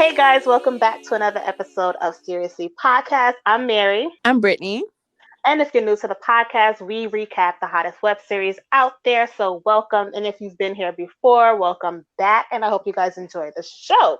Hey guys, welcome back to another episode of Seriously Podcast. I'm Mary. I'm Brittany. And if you're new to the podcast, we recap the hottest web series out there. So welcome. And if you've been here before, welcome back. And I hope you guys enjoy the show.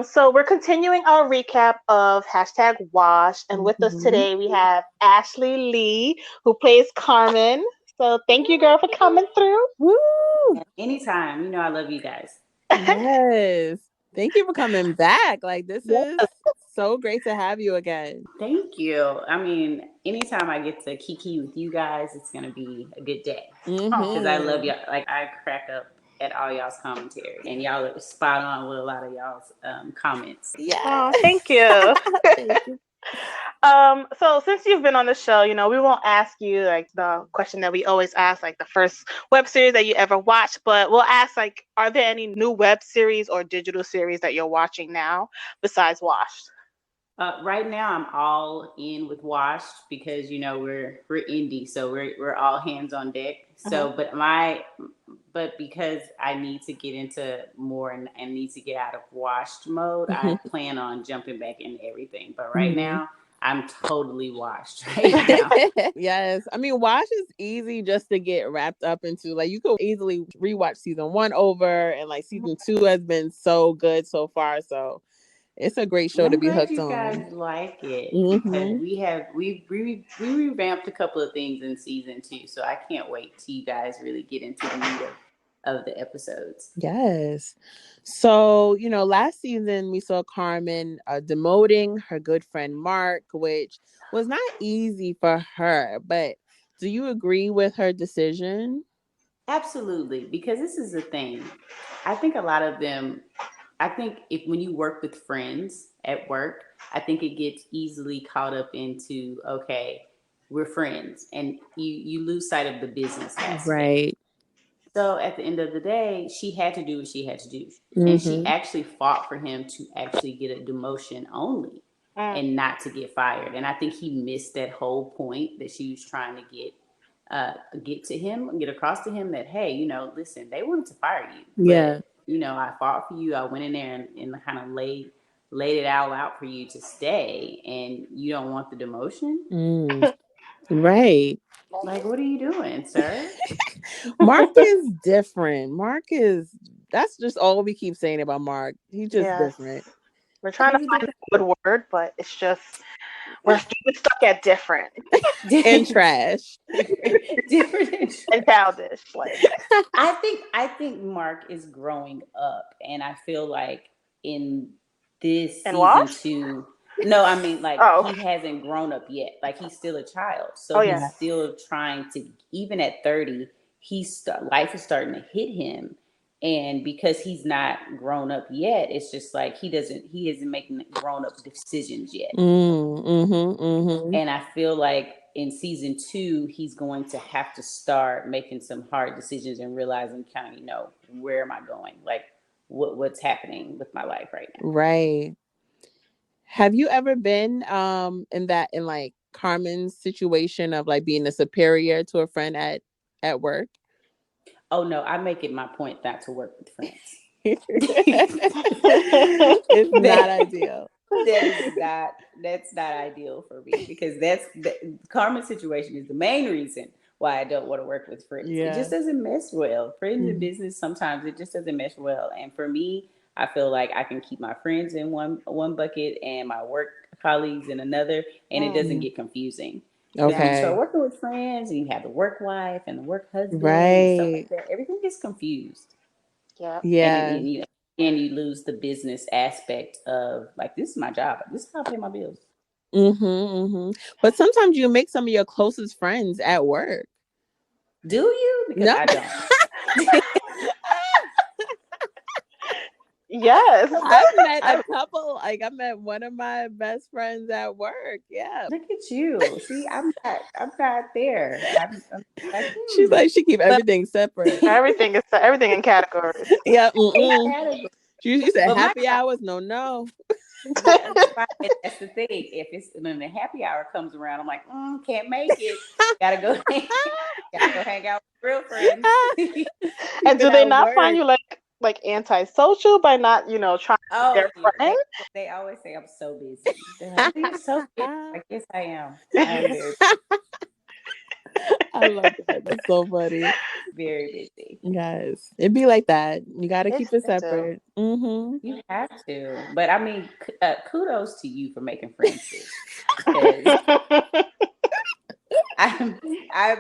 So we're continuing our recap of hashtag Wash. And with us today, we have Ashlee Lee, who plays Carmen. So thank you, girl, for coming through. Woo! Anytime. You know I love you guys. Yes. Thank you for coming back. This Yes. is so great to have you again. Thank you. I mean, anytime I get to kiki with you guys, it's going to be a good day. Because I love y'all. I crack up at all y'all's commentary. And y'all are spot on with a lot of y'all's comments. Yeah. Oh, thank you. Thank you. So since you've been on the show, we won't ask you the question that we always ask, the first web series that you ever watched, but we'll ask are there any new web series or digital series that you're watching now besides Washed? Right now, I'm all in with Washed because we're indie, so we're all hands on deck. So, but because I need to get into more and need to get out of Washed mode, I plan on jumping back into everything. But right now, I'm totally washed right now. Yes. I mean, Wash is easy just to get wrapped up into. You could easily rewatch season 1 over, and season 2 has been so good so far. So it's a great show to be hooked on. You guys like it because we revamped a couple of things in season 2, so I can't wait till you guys really get into the meat of the episodes. Yes. So, last season we saw Carmen demoting her good friend Mark, which was not easy for her. But do you agree with her decision? Absolutely, because this is the thing. I think a lot of them, when you work with friends at work, I think it gets easily caught up into, okay, we're friends, and you lose sight of the business aspect. Right. So at the end of the day, she had to do what she had to do. And she actually fought for him to actually get a demotion only and not to get fired. And I think he missed that whole point that she was trying to get to him, get across to him that, hey, listen, they wanted to fire you. Yeah. But, I fought for you. I went in there and kind of laid it all out for you to stay, and you don't want the demotion? Right. What are you doing, sir? Mark is different. That's just all we keep saying about Mark. He's just different. We're trying to find a good word, but it's just, we're stuck at different. And trash. Different and childish. I think Mark is growing up, and I feel like in this season 2, no, I mean, he hasn't grown up yet. He's still a child. So he's still trying to, even at 30, life is starting to hit him. And because he's not grown up yet, it's just he isn't making grown up decisions yet. And I feel like in season 2, he's going to have to start making some hard decisions and realizing kind of, where am I going? What's happening with my life right now? Right. Have you ever been in Carmen's situation of being a superior to a friend at work? Oh no, I make it my point not to work with friends. It's not ideal. That's not ideal for me, because Carmen's situation is the main reason why I don't want to work with friends. Yeah. It just doesn't mesh well. Friends in business, sometimes it just doesn't mesh well. And for me, I feel like I can keep my friends in one bucket and my work colleagues in another, and it doesn't get confusing. Okay. When you start working with friends and you have the work wife and the work husband, right, and stuff like that, everything gets confused. Yeah. Yeah. And you lose the business aspect of this is my job. This is how I pay my bills. But sometimes you make some of your closest friends at work. Do you? Because no. I don't. Yes. I've met a couple. I met one of my best friends at work. Yeah. Look at you. See, I'm not there. She's she keep everything separate. Everything in categories. Yeah. She said happy hours. No. That's the thing. If it's when the happy hour comes around, I'm like, can't make it. Gotta go hang out with real friends. And do they not find you like antisocial by not, trying to be their friend? They always say I'm so busy. They're like, "You're so busy." Like, yes, I am. I am very, I love that. That's so funny. very busy. Guys, it'd be like that. You got to keep it They do. separate. Mm-hmm. You have to. But I mean, kudos to you for making friends, because I'm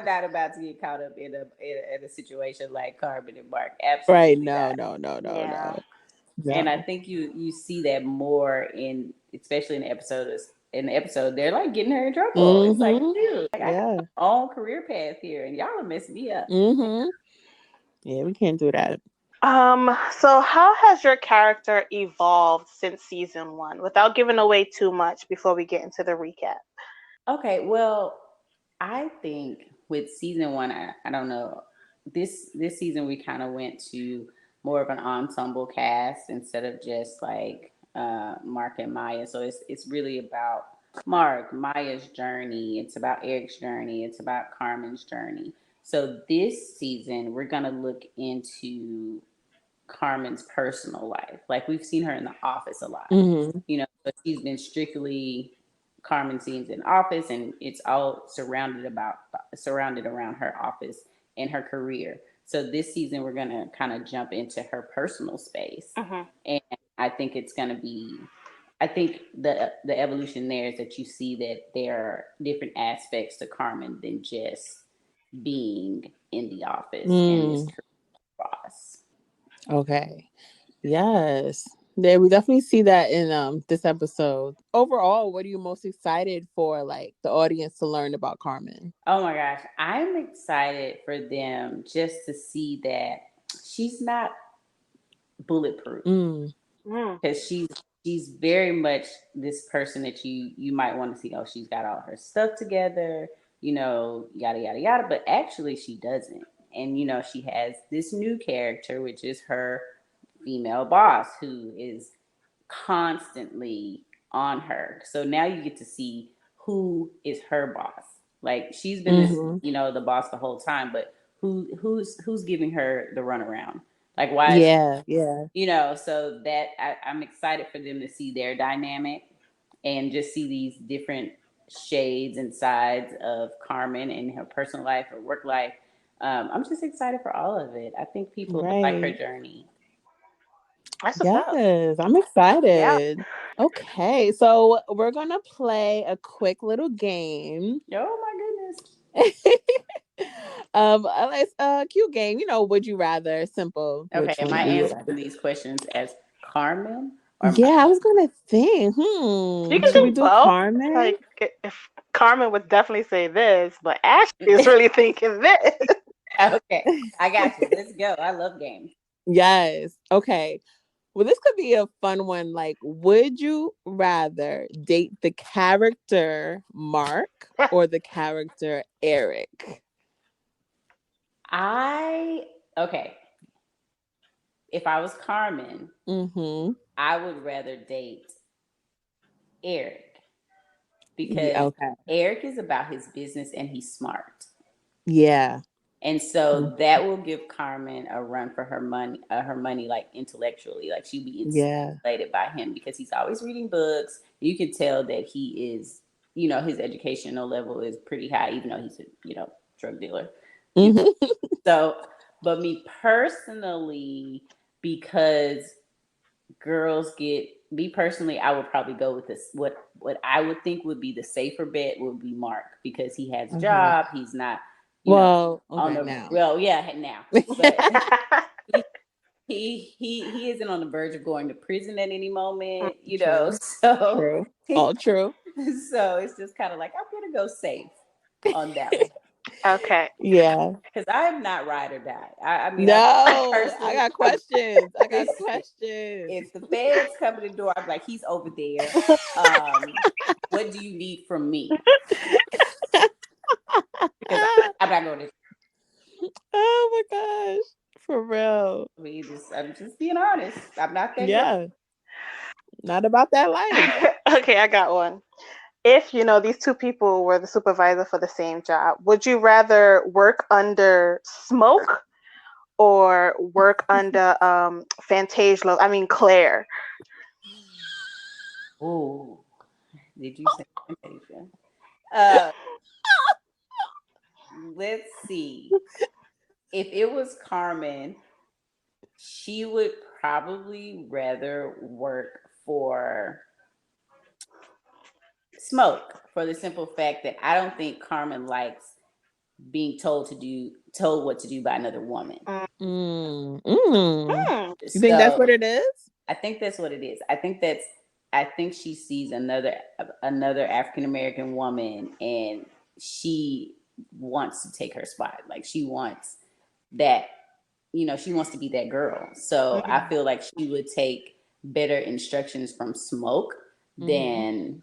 not about to get caught up in a situation like Carmen and Mark. Right. Absolutely No, not. no, no, no, Yeah. no. And I No. think you see that more especially in the episode they're like getting her in trouble. It's like, Mm-hmm. dude, like, I got Yeah. my own career path here and y'all are messing me up. Mm-hmm. Yeah, we can't do that. So how has your character evolved since season 1, without giving away too much before we get into the recap? Okay, well, I think with season 1, I don't know. This season we kind of went to more of an ensemble cast instead of just like Mark and Maya. So it's really about Mark, Maya's journey. It's about Eric's journey. It's about Carmen's journey. So this season we're gonna look into Carmen's personal life. Like, we've seen her in the office a lot, but she's been strictly Carmen scenes in office, and it's all surrounded around her office and her career. So this season we're gonna kind of jump into her personal space, and I think it's gonna be. I think the evolution there is that you see that there are different aspects to Carmen than just being in the office and this career boss. Okay. Yes. Yeah, we definitely see that in this episode. Overall, what are you most excited for, like, the audience to learn about Carmen? Oh my gosh, I'm excited for them just to see that she's not bulletproof, because she's very much this person that you might want to see. Oh, she's got all her stuff together, yada yada yada. But actually, she doesn't. And she has this new character, which is her female boss, who is constantly on her. So now you get to see who is her boss. Like, she's been this, the boss the whole time, but who's giving her the runaround? Like, why is so that I'm excited for them to see their dynamic and just see these different shades and sides of Carmen and her personal life, her work life. I'm just excited for all of it. I think people like her journey. Yes, I'm excited. Yeah. Okay, so we're gonna play a quick little game. Oh my goodness. It's a cute game. Would you rather? Simple. Okay, am I answering these questions as Carmen? Or I was gonna think. You can Should we do do both. Carmen? Like, if Carmen would definitely say this, but Ashlee is really thinking this. Okay, I got you. Let's go. I love games. Yes. Okay. Well, this could be a fun one. Like, would you rather date the character Mark or the character Eric? Okay. If I was Carmen, I would rather date Eric, because Eric is about his business and he's smart. Yeah. And so that will give Carmen a run for her money, like intellectually. Like, she'd be insulated by him because he's always reading books. You can tell that he is, his educational level is pretty high, even though he's a, drug dealer. So, but me personally, because I would probably go with this. What I would think would be the safer bet would be Mark, because he has a job. He's not, now. Well, yeah, now, but he isn't on the verge of going to prison at any moment. So true, all true. So it's just kind of like, I'm gonna go safe on that one. Okay. Yeah. Because I'm not ride or die. I mean, I got questions. If the feds come to the door, I'm like, he's over there. What do you need from me? Because I'm not going to. Oh my gosh. For real. I'm just being honest. I'm not that. Yeah. Not about that life. Okay, I got one. If these two people were the supervisor for the same job, would you rather work under smoke or work under Claire? Oh, did you say Fantasia? Let's see. If it was Carmen, she would probably rather work for Smoke, for the simple fact that I don't think Carmen likes being told what to do by another woman. You think that's what it is? I think that's what it is. I think she sees another African American woman, and she wants to take her spot. Like, she wants that, she wants to be that girl. So I feel like she would take better instructions from Smoke than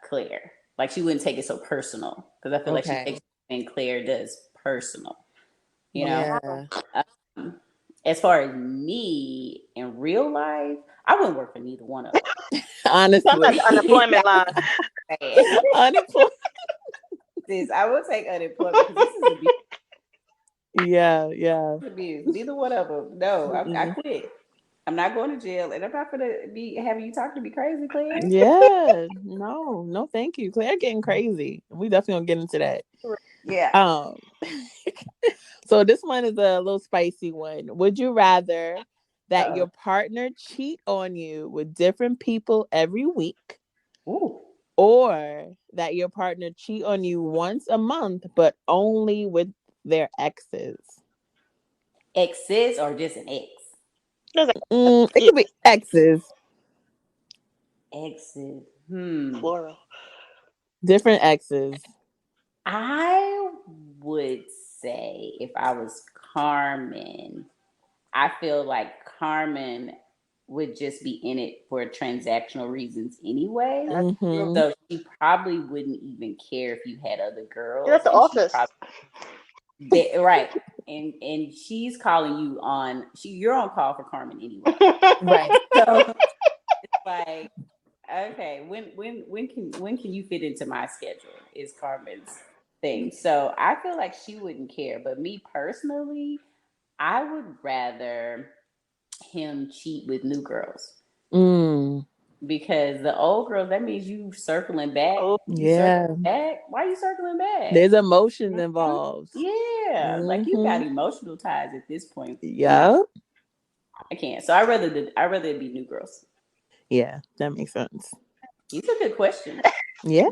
Claire. Like, she wouldn't take it so personal, because I feel like she takes and Claire does personal. As far as me in real life, I wouldn't work for neither one of them. Honestly, I'm at the unemployment line. Unemployment. I would take unemployment, because this is abuse. Yeah. Abuse. Neither one of them. No, I quit. I'm not going to jail, and I'm not going to be having you talk to me crazy, Claire. Yeah, no, thank you, Claire. Getting crazy. We definitely gonna get into that. Yeah. So this one is a little spicy one. Would you rather that your partner cheat on you with different people every week, or that your partner cheat on you once a month, but only with their exes? Exes or just an ex? It could be exes. Exes. Plural. Different exes. I would say, if I was Carmen, I feel like Carmen would just be in it for transactional reasons anyway. So she probably wouldn't even care if you had other girls. You're at the office. Right. And she's calling you on, you're on call for Carmen anyway. Right. So it's like, okay, when can you fit into my schedule is Carmen's thing. So I feel like she wouldn't care. But me personally, I would rather him cheat with new girls. Because the old girls, that means you circling back. Circling back? Why are you circling back? There's emotions involved. Yeah. Like, you got emotional ties at this point. Yeah. I can't. So I'd rather it be new girls. Yeah, that makes sense. These are good questions. Yeah.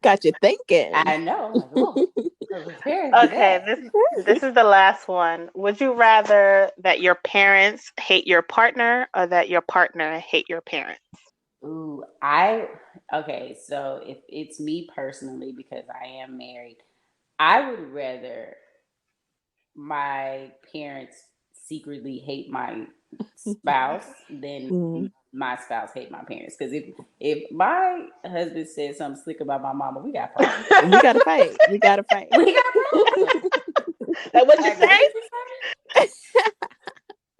Got you thinking. I know. Okay, this is the last one. Would you rather that your parents hate your partner, or that your partner hate your parents? Ooh, okay, so if it's me personally, because I am married, I would rather my parents secretly hate my spouse than my spouse hate my parents. Because if my husband says something slick about my mama, we got problems. We gotta fight. We got problems. Like, what you say?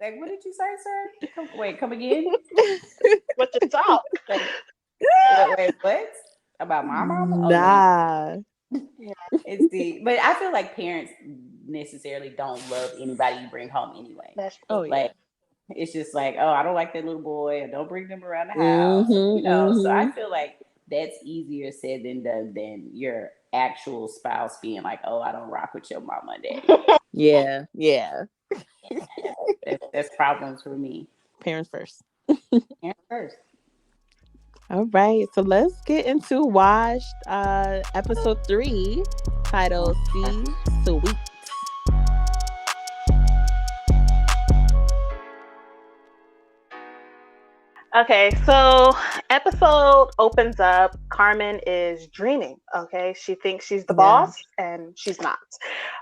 Like, what did you say, sir? Come again? What you thought? Wait, what? About my mama? Nah. But I feel like parents necessarily don't love anybody you bring home anyway. It's just like, oh, I don't like that little boy, or don't bring them around the house. So I feel like that's easier said than done, than your actual spouse being like, oh, I don't rock with your mama and daddy. Yeah. That's problems for me. Parents first. Parents first. All right, so let's get into Washed, episode 3, titled "See Sweet." Okay, so episode opens up. Carmen is dreaming. Okay, she thinks she's the boss, and she's not.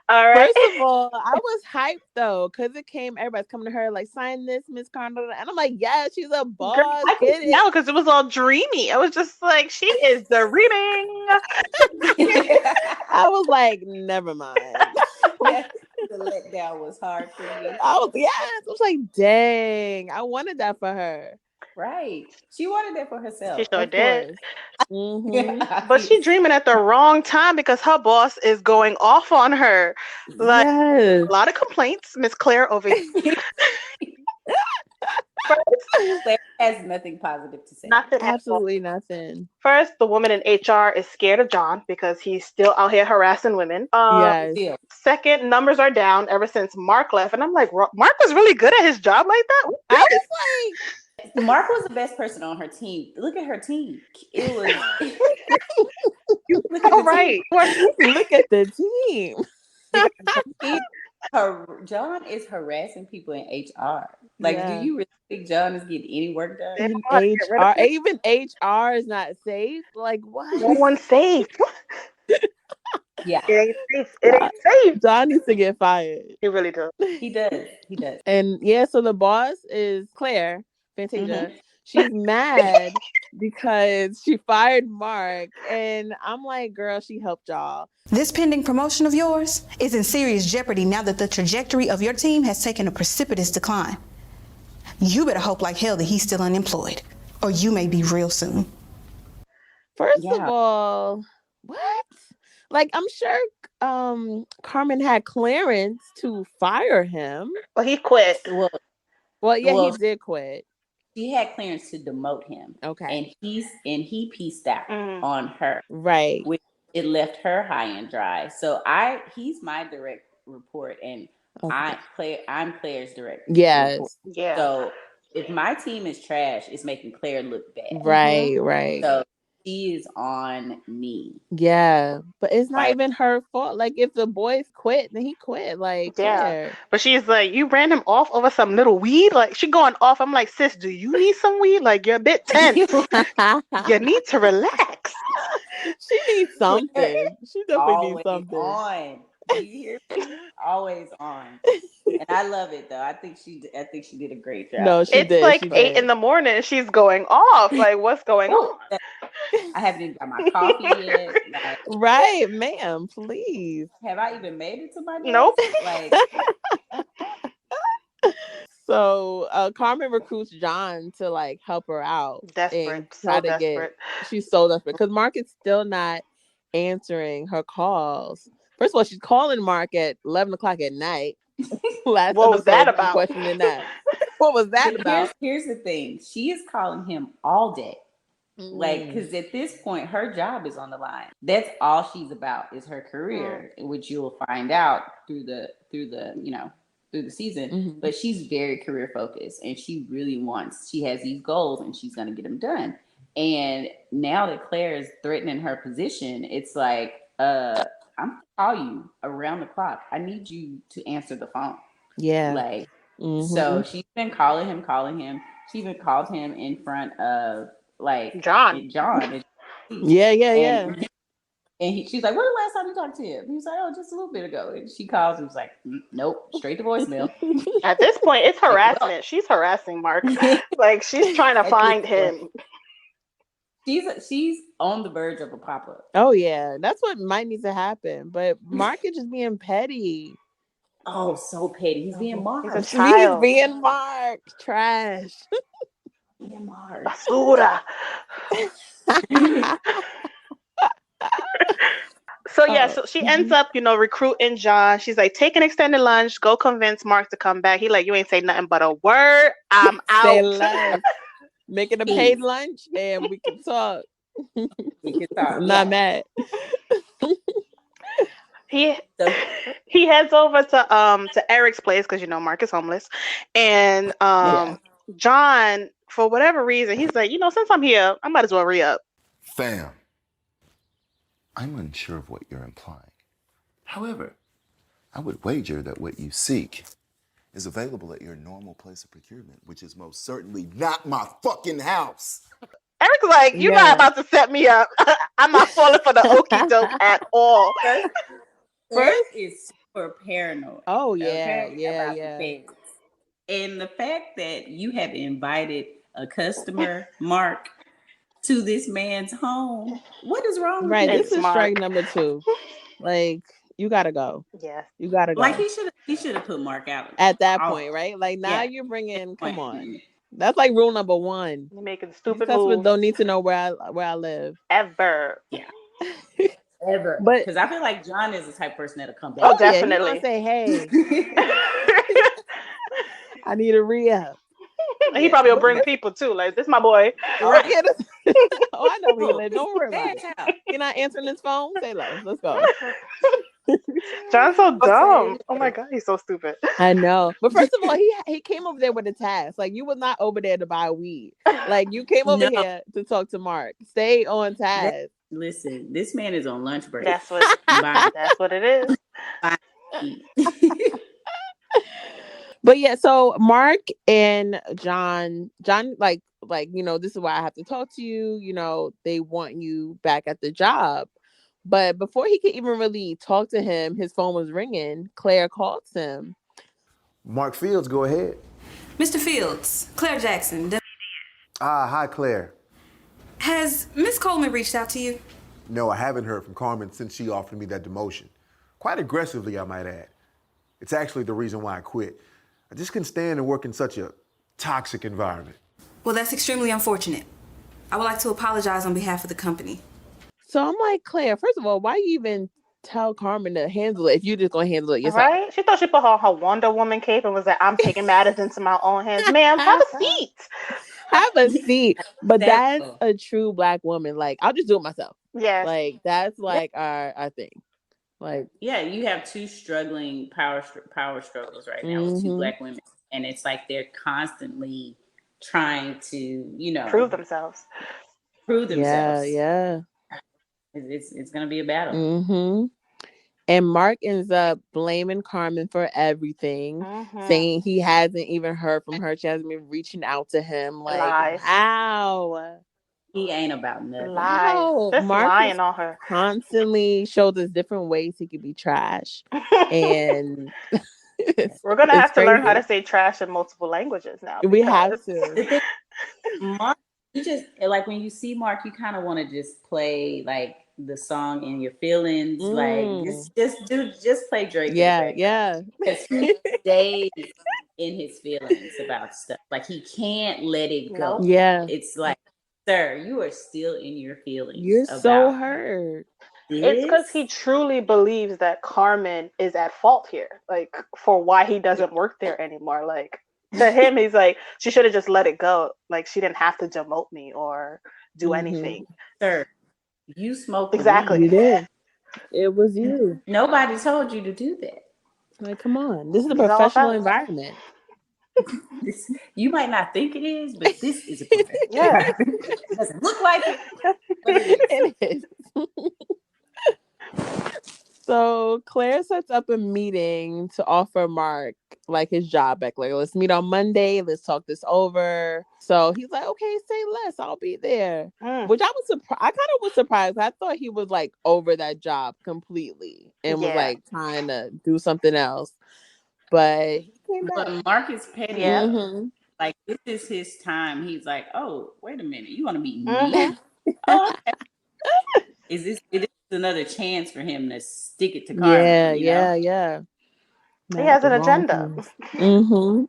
All right. First of all, I was hyped though, because everybody's coming to her like, sign this, Miss Carmen, and I'm like, yeah, she's a boss. Girl, I get it. No, because it was all dreamy. I was just like, she is dreaming. I was like, never mind. The letdown was hard for me. I was like, dang, I wanted that for her. Right. She wanted that for herself. She sure Of did. course. Mm-hmm. But she dreaming at the wrong time because her boss is going off on her. Like, Yes. a lot of complaints, Miss Claire over here. Claire has nothing positive to say. Nothing at all. Absolutely nothing. First, the woman in HR is scared of John because he's still out here harassing women. Yes. Second, numbers are down ever since Mark left, and I'm like, Mark was really good at his job like that. I was like, Mark was the best person on her team. Look at her team. It was. Look at the right. Look at the team. John is harassing people in HR. Like, do you really think John is getting any work done? In HR, even HR is not safe. Like, what? No one's safe. Yeah, it ain't safe. It ain't safe. John needs to get fired. He really does. He does. He does. And yeah, so the boss is Claire Fantasia. Mm-hmm. She's mad because she fired Mark, and I'm like, girl, she helped y'all. This pending promotion of yours is in serious jeopardy now that the trajectory of your team has taken a precipitous decline. You better hope like hell that he's still unemployed, or you may be real soon. First of all, what? Like, I'm sure Carmen had clearance to fire him. But he quit. Well, he did quit. She had clearance to demote him. Okay. And he pieced out on her. Right. Which it left her high and dry. So he's my direct report, and I'm Claire's direct report. Yeah. So if my team is trash, it's making Claire look bad. Right. So she is on me. Yeah, but it's not even her fault. Like, if the boys quit, then he quit. Like, Claire. But she's like, you ran him off over some little weed. Like, she going off. I'm like, sis, do you need some weed? Like, you're a bit tense. You need to relax. She needs something. She definitely needs something. On. Do you hear me? Always on. And I love it though. I think she did a great job. No, she did. It's like 8 in the morning and she's going off. Like, what's going on? I haven't even got my coffee yet. Like, right, ma'am, please. Have I even made it to my desk? Nope. Like, so Carmen recruits John to like help her out. Desperate. She's so desperate because Mark is still not answering her calls. First of all, she's calling Mark at 11 o'clock at night. What was that about? Questioning that. What was that about? Here's the thing. She is calling him all day. Like, because at this point, her job is on the line. That's all she's about is her career, which you will find out through the season. Mm-hmm. But she's very career focused, and she has these goals, and she's going to get them done. And now that Claire is threatening her position, it's like, I'm going to call you around the clock. I need you to answer the phone. Yeah. Like, so she's been calling him. She even called him in front of like John. Yeah. And she's like, when the last time you talked to him? He was like, oh, just a little bit ago. And she calls and was like, nope, straight to voicemail. At this point, it's harassment. She's harassing Mark. Like, she's trying to find him. She's on the verge of a pop-up. Oh, yeah. That's what might need to happen. But Mark is just being petty. Oh, so petty. He's being Mark. He's a child. He's being Mark. Trash. Being Mark. Basura. So she ends up, recruiting John. She's like, take an extended lunch, go convince Mark to come back. He like, you ain't say nothing but a word. I'm out. Say less. Making a paid lunch and we can talk. I'm not mad. He heads over to Eric's place because Mark is homeless, and John, for whatever reason, he's like, since I'm here, I might as well re-up. Fam, I'm unsure of what you're implying. However, I would wager that what you seek is available at your normal place of procurement, which is most certainly not my fucking house. Eric's like, you're not about to set me up. I'm not falling for the okie doke at all. First is super paranoid. Oh, yeah, yeah. And the fact that you have invited a customer, Mark, to this man's home, what is wrong with this is strike number 2. Like, you gotta go. Yeah, you gotta go. Like, he should have put Mark out at that point, right? Like, now you're bringing. Come on. That's like rule number one. You're making These stupid customers moves. don't need to know where I live. Ever. Yeah. Ever. But because I feel like John is the type of person that'll come back. Oh, yeah, he's definitely. gonna say, "Hey, I need a re-up." He probably will bring people too. Like, this my boy. Oh yeah, oh, I know where he lives. Don't worry about it. You're not answering his phone. Say less. Let's go. John's so dumb. Oh my god, he's so stupid. I know. But first of all, he came over there with a task. Like, you was not over there to buy weed. Like, you came over here to talk to Mark. Stay on task. Listen, this man is on lunch break. That's what it is. But yeah, so Mark and John, like, this is why I have to talk to you. They want you back at the job. But before he could even really talk to him, his phone was ringing. Claire calls him. Mark Fields, go ahead. Mr. Fields, Claire Jackson. Hi, Claire. Has Miss Coleman reached out to you? No, I haven't heard from Carmen since she offered me that demotion. Quite aggressively, I might add. It's actually the reason why I quit. I just couldn't stand to work in such a toxic environment. Well, that's extremely unfortunate. I would like to apologize on behalf of the company. So I'm like, Claire, first of all, why you even tell Carmen to handle it if you're just going to handle it yourself? Right? She thought she put on her Wonder Woman cape and was like, I'm taking matters into my own hands. Ma'am, have a seat. Have a seat. But that's a true Black woman. Like, I'll just do it myself. Yes. Like, that's like our thing. Like, yeah, you have two struggling power struggles right now with two Black women. And it's like they're constantly trying to, prove themselves. Yeah. It's going to be a battle. Mm-hmm. And Mark ends up blaming Carmen for everything, saying he hasn't even heard from her. She hasn't been reaching out to him. Like, lies. Wow. He ain't about nothing. Lies. No. Just Mark lying on her. Constantly shows us different ways he could be trash. And we're going to have to learn how to say trash in multiple languages now. We have to. Mark, you just, like, when you see Mark, you kind of want to just play, like, the song in your feelings. Like, just play Drake. Yeah. Because he stays in his feelings about stuff. Like, he can't let it go. Yeah. It's like, sir, you are still in your feelings. You're so hurt. It's because he truly believes that Carmen is at fault here, like, for why he doesn't work there anymore. Like, to him, he's like, she should have just let it go. Like, she didn't have to demote me or do anything. Sir, you smoked. Exactly. You did. It was you. Nobody told you to do that. Like, come on. This is a professional environment. You might not think it is, but this is a professional environment. It doesn't look like it, but it is. So Claire sets up a meeting to offer Mark, like, his job back. Like, let's meet on Monday. Let's talk this over. So he's like, okay, say less. I'll be there. Which I was surprised. I kind of was surprised. I thought he was, like, over that job completely and was, like, trying to do something else. But he came back. But Mark is petty. Like, this is his time. He's like, oh, wait a minute. You want to meet me? Oh, okay. Is this another chance for him to stick it to Carmen? Yeah. He has an agenda. Yeah,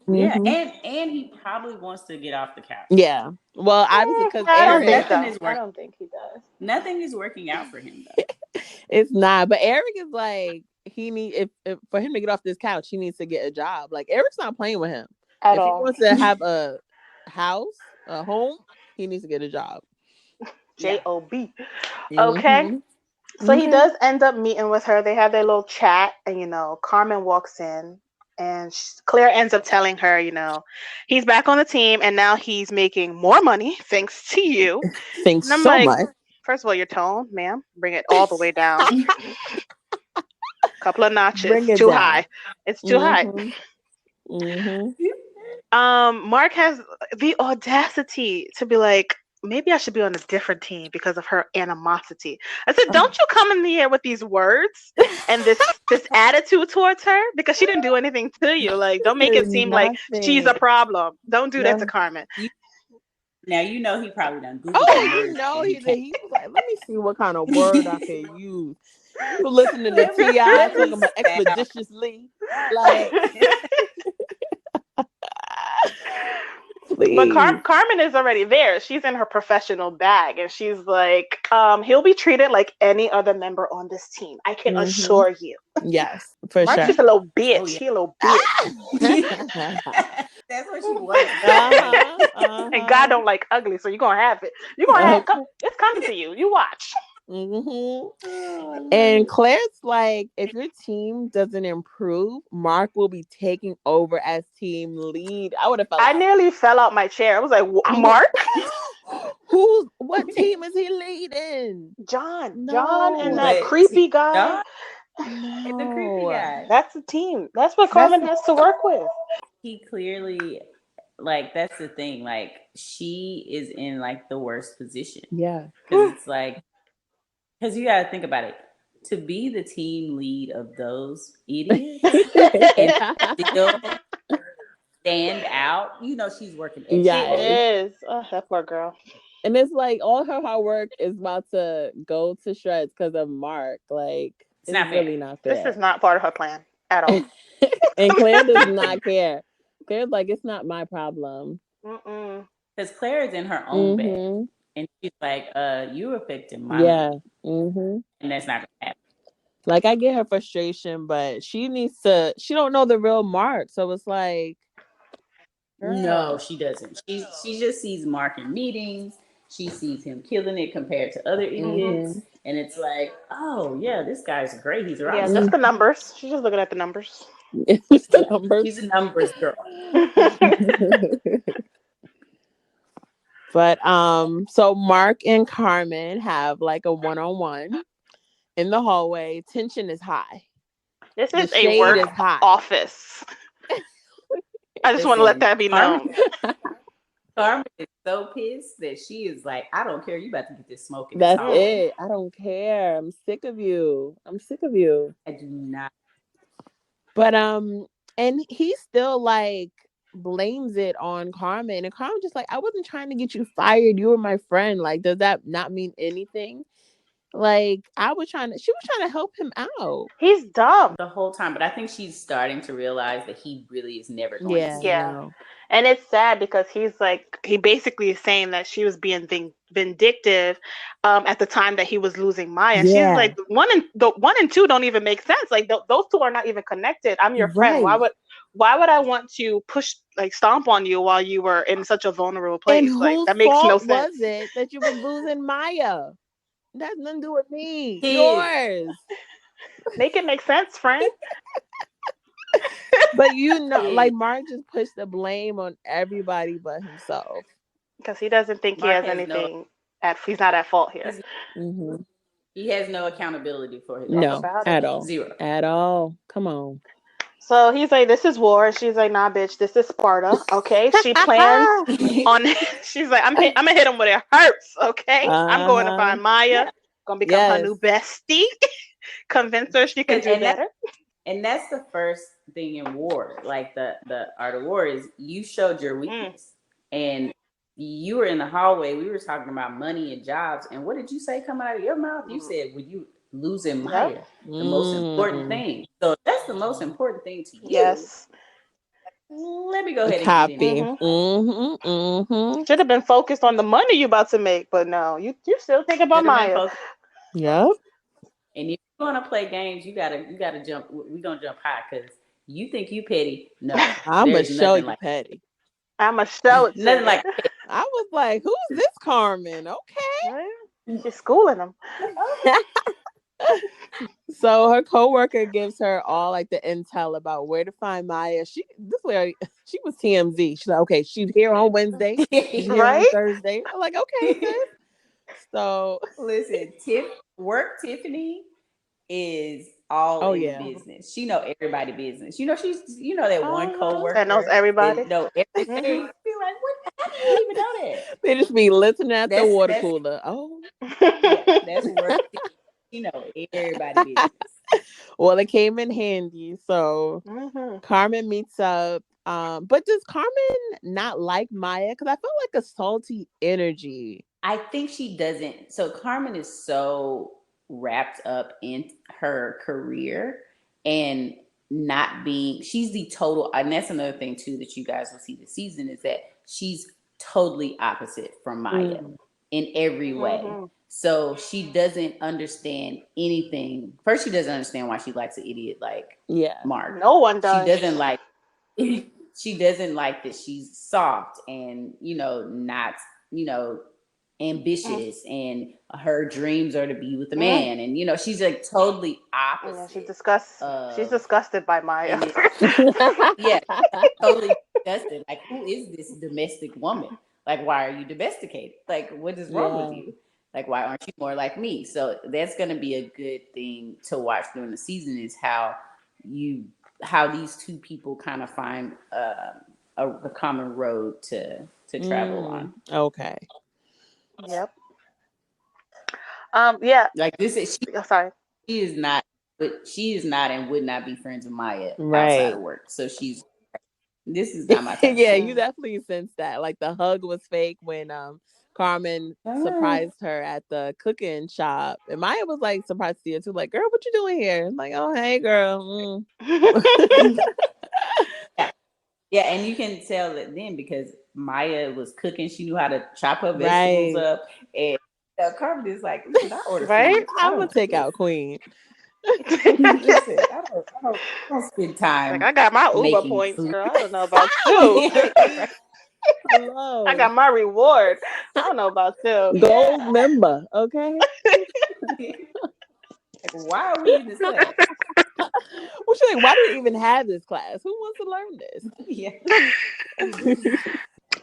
and he probably wants to get off the couch. Yeah. Well, obviously, because I don't think he does. Nothing is working out for him, though. It's not. But Eric is like, if for him to get off this couch, he needs to get a job. Like, Eric's not playing with him at all. If he wants to have a house, a home, he needs to get a job. Job. Okay. So he does end up meeting with her. They have their little chat, and Carmen walks in, and Claire ends up telling her, he's back on the team, and now he's making more money thanks to you. Thanks so much. First of all, your tone, ma'am, bring it all the way down. Couple of notches, too high. It's too high. Mark has the audacity to be like, maybe I should be on a different team because of her animosity. I said, don't you come in the air with these words and this attitude towards her, because she didn't do anything to you. Like, don't make it seem like she's a problem. Don't do that to Carmen. Now, he probably done Googled. Oh, he was like, let me see what kind of word I can use. You listening to T.I. talking about expeditiously. Like, But Carmen is already there. She's in her professional bag, and she's like, he'll be treated like any other member on this team. I can assure you. Yes, for Mark's sure. just a little bitch. Oh, yeah. He a little bitch. That's what she was. And God don't like ugly, so you're gonna have it. You're gonna have it's coming to you. You watch. And Claire's like, if your team doesn't improve, Mark will be taking over as team lead. I would have felt. I nearly fell out my chair. I was like, Mark? What team is he leading? John and that creepy guy. No. The creepy guy. That's the team. That's what Carmen has to work with. He clearly, like, that's the thing. Like, she is in like the worst position. Yeah. Because it's like, because you got to think about it. To be the team lead of those idiots and still stand out, you know, she's working extra. Yeah, it is. Oh, that poor girl. And it's like all her hard work is about to go to shreds because of Mark. Like, it's really not fair. This is not part of her plan at all. And Claire does not care. Claire's like, it's not my problem. Because Claire is in her own bed. And she's like, you affected my life. And that's not gonna happen. Like, I get her frustration, but she don't know the real Mark. So it's like, girl. No, she doesn't. She just sees Mark in meetings. She sees him killing it compared to other idiots. And it's like, oh yeah, this guy's great. He's right. Yeah, just the numbers. She's just looking at the numbers. It's the numbers. She's a numbers girl. But so Mark and Carmen have like a one-on-one in the hallway. Tension is high. This is a work office. I just want to let that be known. Carmen is so pissed that she is like, I don't care. You about to get this smoking. That's it. I don't care. I'm sick of you. I do not. But and he still like blames it on Carmen, and Carmen just like, I wasn't trying to get you fired. You were my friend. Like, does that not mean anything? Like, she was trying to help him out. He's dumb the whole time, but I think she's starting to realize that he really is never going to see her. No. And it's sad because he basically is saying that she was being vindictive at the time that he was losing Maya. And she's like, one and two don't even make sense. Like, those two are not even connected. I'm your friend. Why would I want to stomp on you while you were in such a vulnerable place? And like, that makes no sense. Was it that you were losing Maya? That has nothing to do with me. Yours. Make it make sense, friend. But like, Mark just pushed the blame on everybody but himself. Because he doesn't think Mark he has anything. He's not at fault here. He has no accountability for his at all. Zero. At all. Come on. So he's like, this is war. She's like, nah, bitch, this is Sparta. Okay. She plans on she's like, I'm gonna hit him when it hurts. Okay. I'm going to find Maya. Gonna become her new bestie. Convince her she can do better. And that's the first thing in war. Like the art of war is you showed your weakness. And you were in the hallway. We were talking about money and jobs. And what did you say coming out of your mouth? You said, would you losing Maya, the most important thing. So that's the most important thing to you. Yes. Let me go ahead and get in. Should have been focused on the money you about to make, but no, you still think about Maya. Yep. And if you're gonna play games, you gotta jump. We're gonna jump high because you think you petty. No, I'm gonna show you petty. I'm gonna show it. Nothing like petty. I was like, who's this Carmen? Okay. She's schooling them. So her coworker gives her all like the intel about where to find Maya. She was TMZ. She's like, okay, she's here on Wednesday, she's here on Thursday. I'm like, okay, sis. So listen, Tiffany is all in business. She know everybody business. You know, she's that one coworker that knows everybody. That know everything. Be like, what? How do you even know that? They just be listening at the water cooler. Oh, that's work. You know, everybody business. Well, it came in handy. So Carmen meets up. But does Carmen not like Maya? Because I felt like a salty energy. I think she doesn't. So Carmen is so wrapped up in her career and not being, she's the total, and that's another thing too that you guys will see this season is that she's totally opposite from Maya in every way. So she doesn't understand anything. First, she doesn't understand why she likes an idiot like Mark. No one does. She doesn't like she doesn't like that she's soft and, not, ambitious and her dreams are to be with a man. And, she's like totally opposite. She's disgusted by Maya. Yeah, totally disgusted. Like, who is this domestic woman? Like, why are you domesticated? Like, what is wrong with you? Like, why aren't you more like me? So that's going to be a good thing to watch during the season, is how these two people kind of find a common road to travel on. Okay. Yep. Yeah. Like this is sorry. She is not and would not be friends with Maya right. outside of work. So this is not my type. Yeah, you definitely sense that. Like the hug was fake when Carmen surprised her at the cooking shop. And Maya was like surprised to see it too. Like, girl, what you doing here? I'm like, oh, hey, girl. Yeah, and you can tell that then because Maya was cooking. She knew how to chop her vegetables up. And Carmen is like, listen, I order food. I'm going to take out Queen. Listen, I don't spend time. Like, I got my Uber points, food. Girl. I don't know about you. Hello. I got my reward. I don't know about you. Gold member, okay? Like, why are we in this class? Well, she's like, why do we even have this class? Who wants to learn this? Yeah.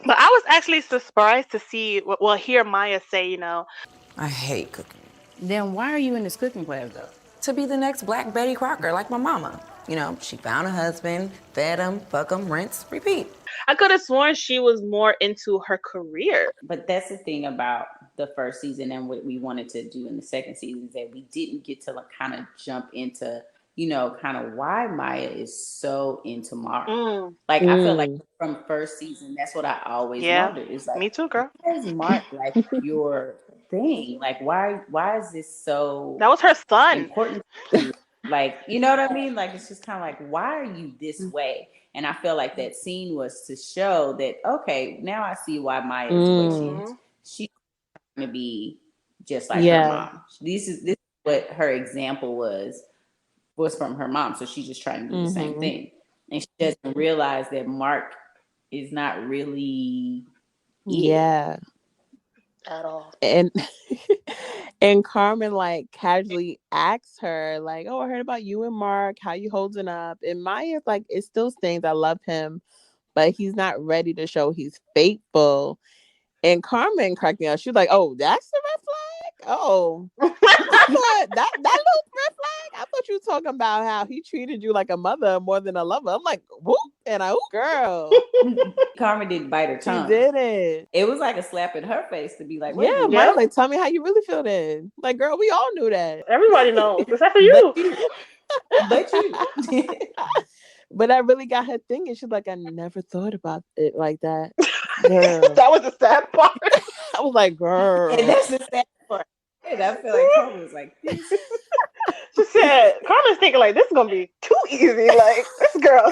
But I was actually surprised to hear Maya say, I hate cooking. Then why are you in this cooking class, though? To be the next Black Betty Crocker, like my mama. She found a husband, fed him, fuck him, rinse, repeat. I could have sworn she was more into her career. But that's the thing about the first season and what we wanted to do in the second season, is that we didn't get to kind of jump into, kind of why Maya is so into Mark. Like, I feel like from first season, that's what I always wondered. It's like, me too, girl. Why is Mark like your thing? Like, why is this so... That was her son. Important to you? Like, you know what I mean? Like, it's just kind of like, why are you this way? And I feel like that scene was to show that, okay, now I see why Maya is the way she is. She's trying to be just like her mom. This is what her example was from her mom. So she's just trying to do the same thing. And she doesn't realize that Mark is not really at all. And Carmen like casually asks her, like, oh, I heard about you and Mark, how you holding up? And Maya's like, it still stings, I love him, but he's not ready to show he's faithful. And Carmen cracked me up. She was like, oh, that's the red flag? Oh. I thought that little red flag? I thought you were talking about how he treated you like a mother more than a lover. I'm like, whoop, and I, girl. Carmen didn't bite her tongue. She didn't. It was like a slap in her face to be like, Maya's like, tell me how you really feel then. Like, girl, we all knew that. Everybody knows, except for you. But you. But that really got her thinking. She's like, I never thought about it like that. Girl. That was the sad part. I was like, girl. And that's the sad part. And I feel like Carmen was like, this. She said, Carmen's thinking like, this is going to be too easy. Like, this girl,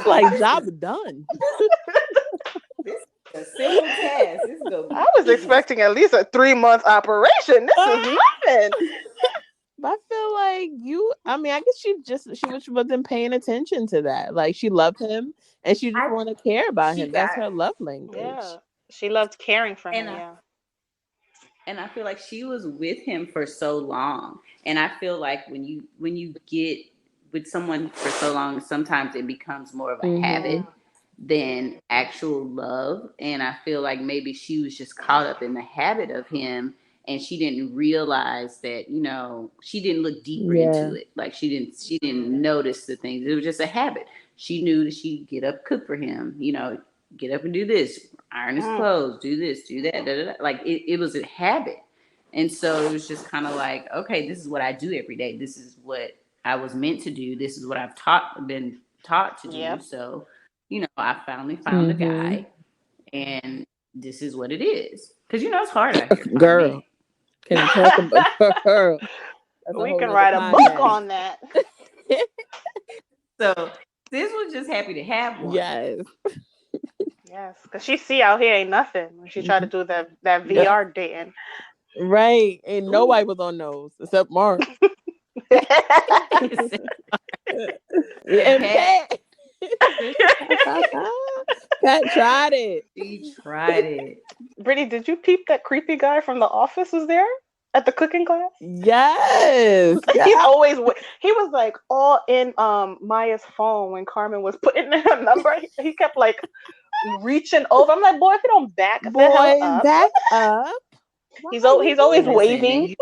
like, job done. This is a simple task. This is gonna be I was expecting at least a 3-month operation. This is nothing. But I feel like I guess she wasn't paying attention to that. Like, she loved him and she just want to care about him. That's her love language. Yeah. She loved caring for him. And I feel like she was with him for so long. And I feel like when you get with someone for so long, sometimes it becomes more of a habit than actual love. And I feel like maybe she was just caught up in the habit of him. And she didn't realize that, she didn't look deeper into it. Like she didn't notice the things. It was just a habit. She knew that she'd get up, cook for him, get up and do this, iron his clothes, do this, do that. Da, da, da. Like it was a habit. And so it was just kind of like, okay, this is what I do every day. This is what I was meant to do. This is what I've been taught to do. Yep. So, I finally found a guy and this is what it is. Because, it's hard out here. Girl. Can you talk about her? We can write a book on that. So this was just happy to have one. Yes. Yes, because she see out here ain't nothing when she tried to do that VR dating. Right. And nobody was on those except Mark. And Pat. Pat tried it. She tried it. Brittany, did you peep that creepy guy from The Office was there at the cooking class? Yes. He's always he was like all in Maya's phone when Carmen was putting in her number. He kept like reaching over. I'm like, boy, if you don't back the hell up. Back up. He's always waving.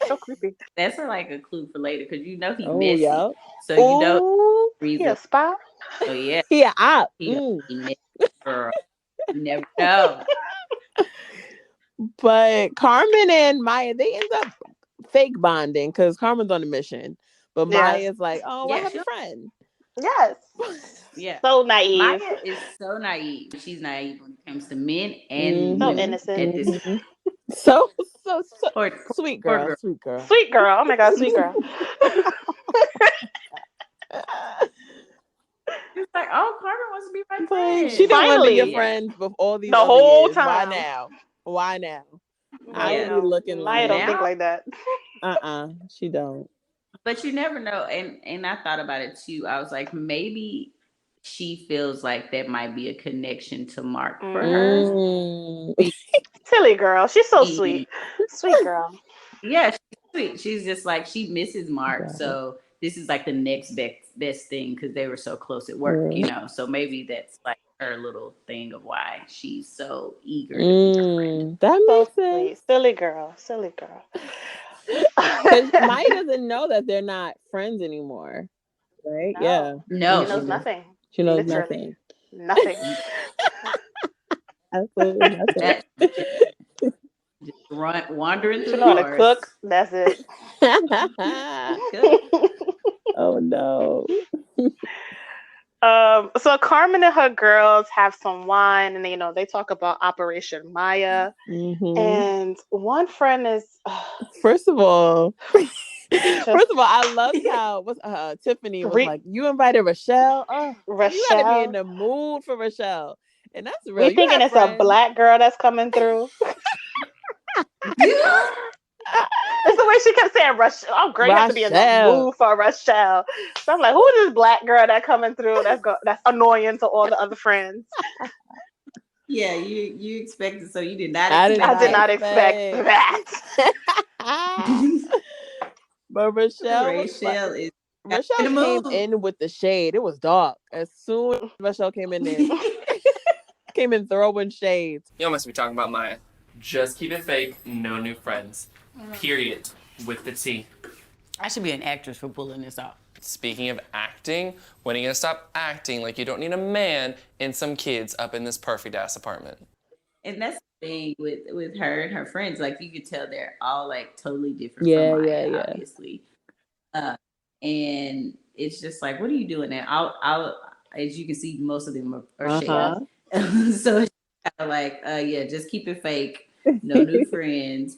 So creepy. That's like a clue for later because you know he's Oh, messy. yeah. So you know he a spy. Oh yeah. He a op. He messy, girl. You never know. But Carmen and Maya, they end up fake bonding because Carmen's on a mission. But Maya's like, oh, I have a friend. Yes. Yeah. So naive. Maya is so naive. She's naive when it comes to men and so women innocent. At this so sweet girl. Sweet girl. Oh my God, sweet girl. It's like, oh, Carmen wants to be my friend. She didn't want to be your friend with all these other whole years. time. Why now? I would be looking Maya like don't think like that. She don't. But you never know. And I thought about it too. I was like, maybe she feels like that might be a connection to Mark for her. Silly girl. She's so sweet. Sweet girl. Yeah, she's sweet. She's just like, she misses Mark. So this is like the next best thing because they were so close at work, you know. So maybe that's like her little thing of why she's so eager to be her friend. That makes sense. Silly girl. Silly girl. Because Maya doesn't know that they're not friends anymore. Right? No. Yeah. No. She knows nothing. She knows Literally. nothing. Nothing. Absolutely nothing. Just wandering through She know how to cook. That's it. Oh no. So Carmen and her girls have some wine, and they talk about Operation Maya. And one friend is. First of all, I loved how Tiffany was like, "You invited Rochelle. Rochelle, you gotta be in the mood for Rochelle." And that's real. We thinking it's a black girl that's coming through. That's the way she kept saying Rochelle. Oh, great, you have to be in the mood for Rochelle. So I'm like, who is this black girl that coming through? That's annoying to all the other friends. Yeah, you expected, so you did not. I did not expect that. But Rochelle came in with the shade. It was dark. As soon as Rochelle came in there, came in throwing shades. Y'all must be talking about Maya. Just keep it fake, no new friends. Period. With the T. I should be an actress for pulling this off. Speaking of acting, when are you gonna stop acting like you don't need a man and some kids up in this perfect-ass apartment? And that's the thing with her and her friends. Like, you could tell they're all, like, totally different from Maya, obviously. And it's just like, what are you doing now? I'll as you can see, most of them are shady. So it's kind of like, just keep it fake. No new friends,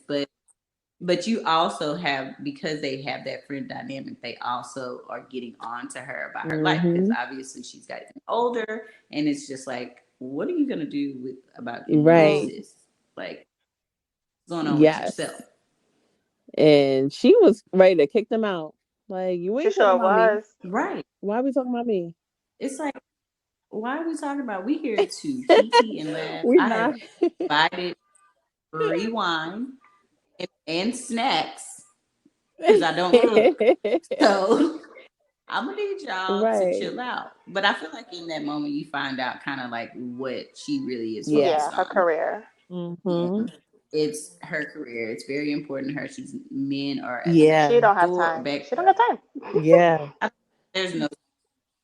but you also have, because they have that friend dynamic, they also are getting on to her about her life, because obviously she's gotten older, and it's just like, what are you gonna do about this? Like, what's going on with yourself? And she was ready to kick them out. Like, you ain't talking about me. Right. Why are we talking about me? It's like, why are we talking about? We here to kiki and laugh. I have invited free wine and snacks because I don't cook. So I'm gonna need y'all to chill out. But I feel like in that moment you find out kind of like what she really is focused on. Her career. It's her career. It's very important to her. She's men are she don't have time. She don't have time. Yeah. There's no.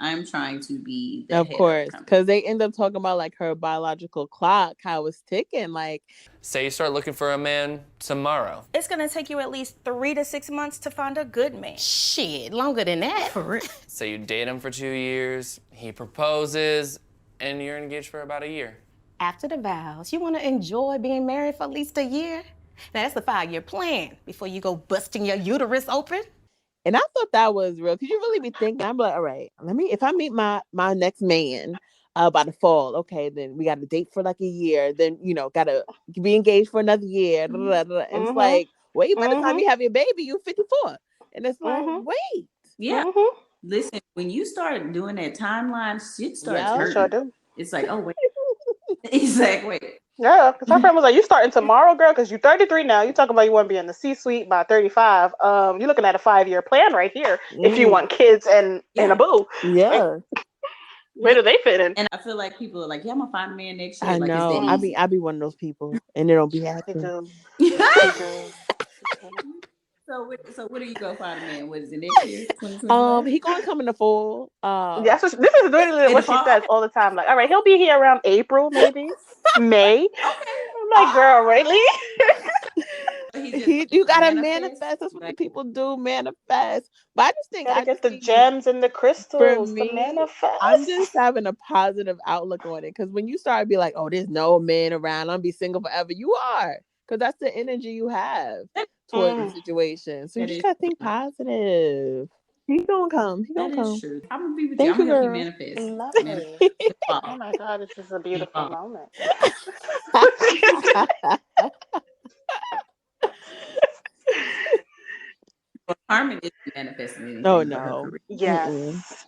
I'm trying to be the of course, because they end up talking about like her biological clock, how it's ticking. Like, say you start looking for a man tomorrow. It's gonna take you at least 3 to 6 months to find a good man. Shit, longer than that. For real. Say you date him for 2 years, he proposes, and you're engaged for about a year. After the vows, you want to enjoy being married for at least a year. Now that's the 5-year plan before you go busting your uterus open. And I thought that was real. Could you really be thinking? I'm like, all right, if I meet my next man, by the fall. Okay, then we got to date for like a year. Then gotta be engaged for another year. And it's like, wait, by the time you have your baby, you're 54, and it's like, wait. Yeah. Listen, when you start doing that timeline, shit starts hurting. Sure do. It's like, oh wait, exactly. Yeah, because my friend was like, "You starting tomorrow, girl? Because you're 33 now. You talking about you want to be in the C-suite by 35. You're looking at a 5-year plan right here if you want kids and a boo. Yeah. Where do they fit in? And I feel like people are like, "Yeah, I'm gonna find a man next year." I know. I be one of those people, and they don't be happy. So what are you gonna find a man? What is it next year? 2021? He gonna come in the fall. Yes, this is literally what she says all the time. Like, all right, he'll be here around April, maybe May. Okay. I'm like, girl, really? You gotta manifest. That's what the people do, manifest. But I just think I get the gems and the crystals. For me, to manifest. I'm just having a positive outlook on it. Because when you start to be like, oh, there's no man around, I'm gonna be single forever. You are, because that's the energy you have towards the situation. So you just gotta think positive. He gonna come. He gonna come. True. I'm gonna be with Thank you. I'm you, gonna girl. help you manifest. Lovely. Oh my God, this is a beautiful moment. Well, Carmen is manifesting anything. Oh no. Yes.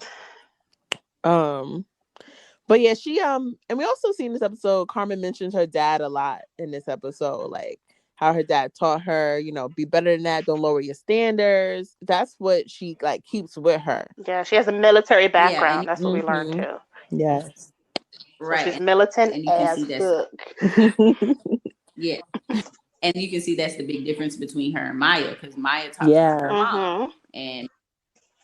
But yeah, she and we also see in this episode, Carmen mentions her dad a lot in this episode, like how her dad taught her, be better than that, don't lower your standards. That's what she like keeps with her. Yeah, she has a military background. That's what we learned too. Yes. Right. So she's militant and you can as see fuck. Yeah. And you can see that's the big difference between her and Maya, because Maya taught her mom, and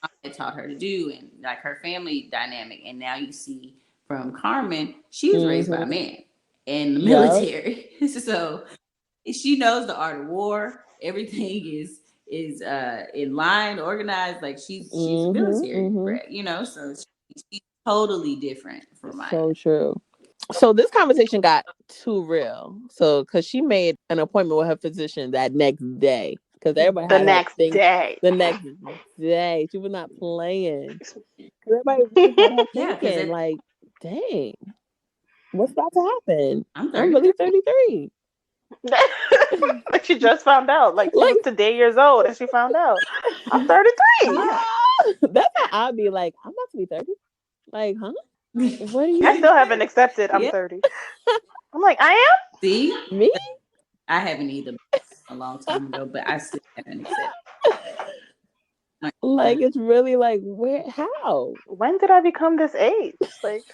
Maya taught her to do, and like her family dynamic. And now you see from Carmen, she was raised by a man in the military, so she knows the art of war. Everything is in line, organized. Like she's military bred, so she's totally different from Maya. So true. So this conversation got too real. So because she made an appointment with her physician that next day, because everybody the next day. The next day, she was not playing. Everybody really had her thinking, like, dang, what's about to happen? I'm really 33. Like she just found out. Like she was today years old and she found out. I'm 33. That's how I'll be like, I'm about to be 30. Like, huh? What are you? I still haven't accepted I'm 30. I'm like, I am? See? Me? I haven't either a long time ago, but I still haven't accepted. Like, it's really like, where, how? When did I become this age? Like,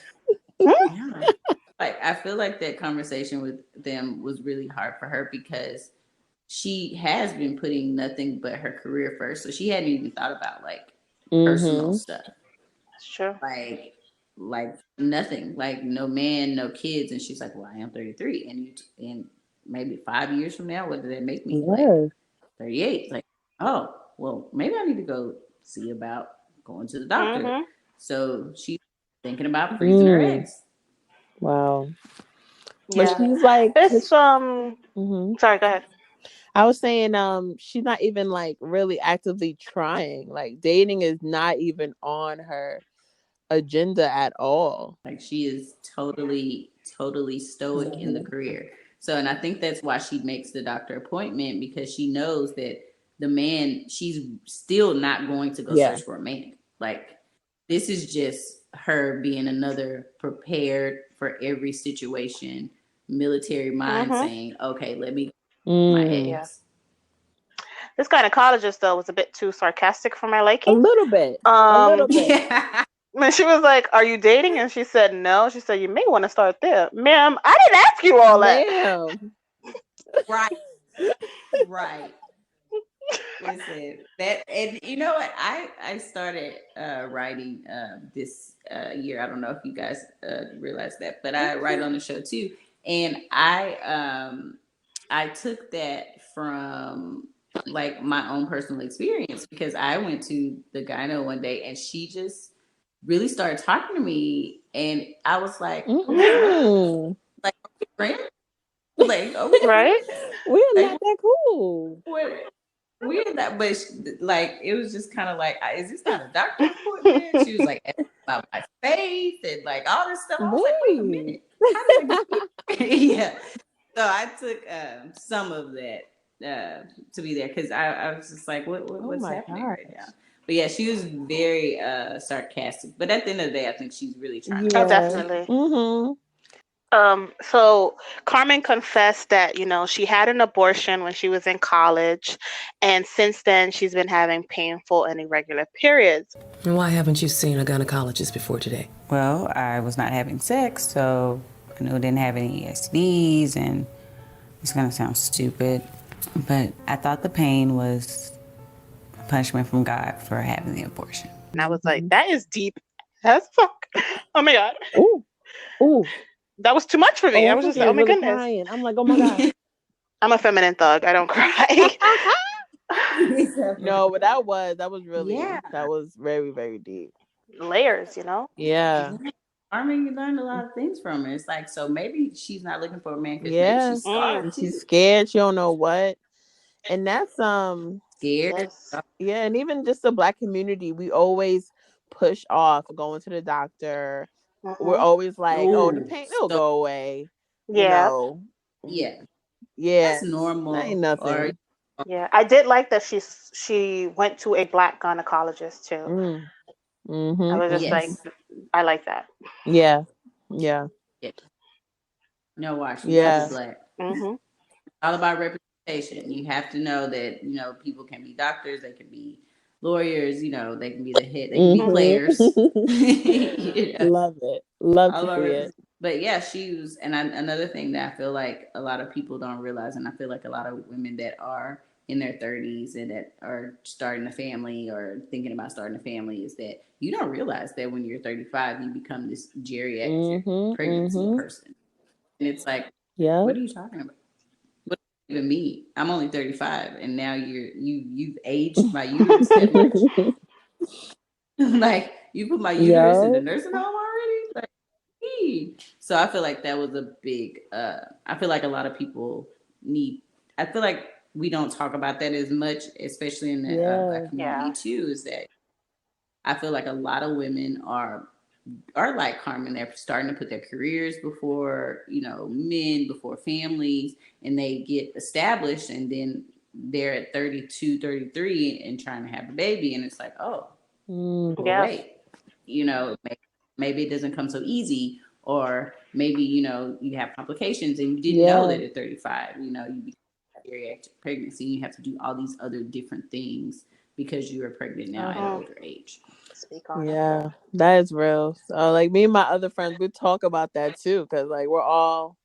Like, I feel like that conversation with them was really hard for her because she has been putting nothing but her career first. So she hadn't even thought about like personal stuff. That's true. Like nothing, like no man, no kids. And she's like, well, I am 33. And maybe 5 years from now, what does that make me? Like 38. Like, oh, well, maybe I need to go see about going to the doctor. So she's thinking about freezing her eggs. Wow. Yeah. But she's like, this sorry, go ahead. I was saying, she's not even like really actively trying. Like dating is not even on her agenda at all. Like she is totally stoic in the career. So, and I think that's why she makes the doctor appointment, because she knows that the man, she's still not going to go search for a man. Like this is just her being another prepared for every situation military mind saying, okay, let me my eggs. This gynecologist though was a bit too sarcastic for my liking. A little bit. When she was like, are you dating? And she said no. She said, you may want to start there. Ma'am, I didn't ask you all that. Right. Listen, that, and you know what? I started writing this year. I don't know if you guys realize that, but I write on the show too. And I took that from like my own personal experience, because I went to the gyno one day and she just really started talking to me, and I was like, like, friend, like, okay, right? We're not that cool. We're not, but like, it was just kind of like, is this not a doctor's appointment? She was like, about my faith and like all this stuff. I was like, wait a minute, how did I get here? Yeah. So I took some of that to be there because I was just like, what's happening right now? But yeah, she was very sarcastic. But at the end of the day, I think she's really trying to. Oh, definitely. So Carmen confessed that, she had an abortion when she was in college, and since then she's been having painful and irregular periods. And why haven't you seen a gynecologist before today? Well, I was not having sex, so I knew I didn't have any STDs, and it's gonna sound stupid, but I thought the pain was a punishment from God for having the abortion. And I was like, that is deep as fuck. Oh my God. Ooh. That was too much for me. I was just like, oh my goodness. Crying. I'm like, oh my God. I'm a feminine thug. I don't cry. No, but that was really, that was very, very deep. Layers, Yeah. Carmen, you learned a lot of things from her. It's like, so maybe she's not looking for a man because maybe she's scared. She's scared. She don't know what. And that's scared. Yes. Yeah, and even just the Black community, we always push off going to the doctor. We're always like, oh, the pain will go away. Yeah. Yeah. That's normal. That ain't nothing. Yeah, I did like that she went to a Black gynecologist too. I was just like, I like that. Yeah. No, watch. She's Black. Mm-hmm. All about representation. You have to know that people can be doctors, they can be lawyers, they can be the head, they can be players. Love it. Love to see it. But yeah, another thing that I feel like a lot of people don't realize, and I feel like a lot of women that are in their 30s and that are starting a family or thinking about starting a family, is that you don't realize that when you're 35, you become this geriatric pregnancy person. And it's like, what are you talking about? What does it even mean? I'm only 35, and now you've aged my uterus that much. Like, you put my uterus in the nursing home already? Like, so I feel like that was a big, I feel like a lot of people I feel like we don't talk about that as much, especially in the Black community too, is that I feel like a lot of women are like Carmen. They're starting to put their careers before, men, before families, and they get established, and then they're at 32, 33 and trying to have a baby. And it's like, wait, maybe it doesn't come so easy, or maybe, you have complications and you didn't know that at 35, you become geriatric pregnancy, you have to do all these other different things because you are pregnant now at an older age. Speak on it. That is real. So like me and my other friends, we talk about that too, because like we're all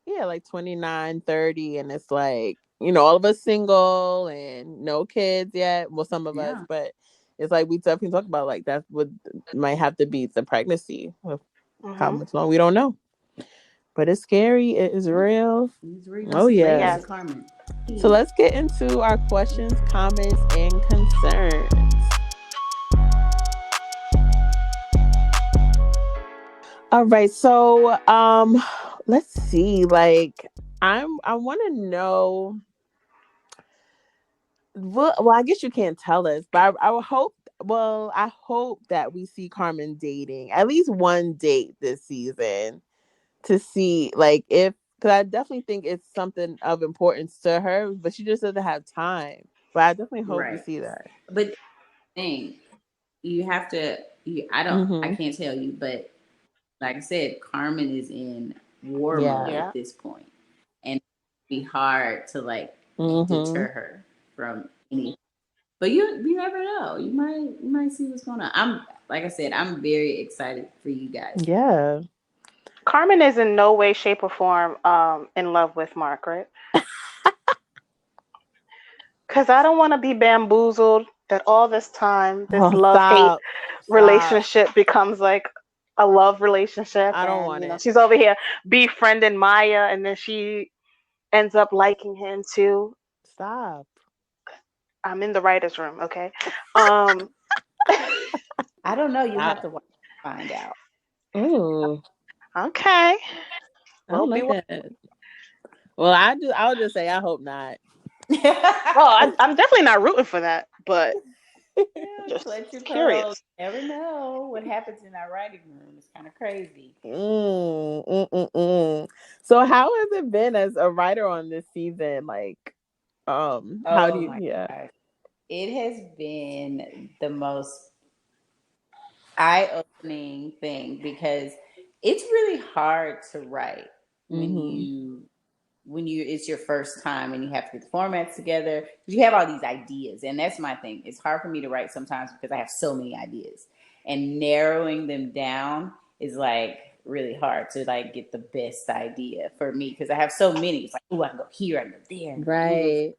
like 29, 30, and it's like, all of us single and no kids yet. Well, some of us, but it's like we definitely talk about like that's what might have to be the pregnancy. How much long we don't know. But it's scary. It is real. Oh yeah. So let's get into our questions, comments, and concerns. All right. So let's see. Like I want to know. Well, I guess you can't tell us, but I hope that we see Carmen dating at least one date this season to see, like, because I definitely think it's something of importance to her, but she just doesn't have time. But I definitely hope we see that. But thing, you have to. I can't tell you, but like I said, Carmen is in war mode at this point, and it'd be hard to deter her from any. But you never know. You might see what's going on. Like I said, I'm very excited for you guys. Yeah. Carmen is in no way, shape, or form in love with Margaret. Because I don't want to be bamboozled that all this time, this love-hate relationship becomes like a love relationship. I don't want it. She's over here befriending Maya, and then she ends up liking him too. Stop. I'm in the writer's room, okay? I don't know. You have to find out. Ooh. Okay. I don't like that. Well, I'll just say I hope not. Well, I'm definitely not rooting for that, but Just clutch your pearls. Never know what happens in our writing room. It's kind of crazy. So how has it been as a writer on this season? Like, how do you? Gosh. It has been the most eye-opening thing because it's really hard to write when you it's your first time and you have to get the formats together. You have all these ideas, and that's my thing. It's hard for me to write sometimes because I have so many ideas, and narrowing them down is like really hard to like get the best idea for me because I have so many. It's like, oh, I can go here, I can go there, right?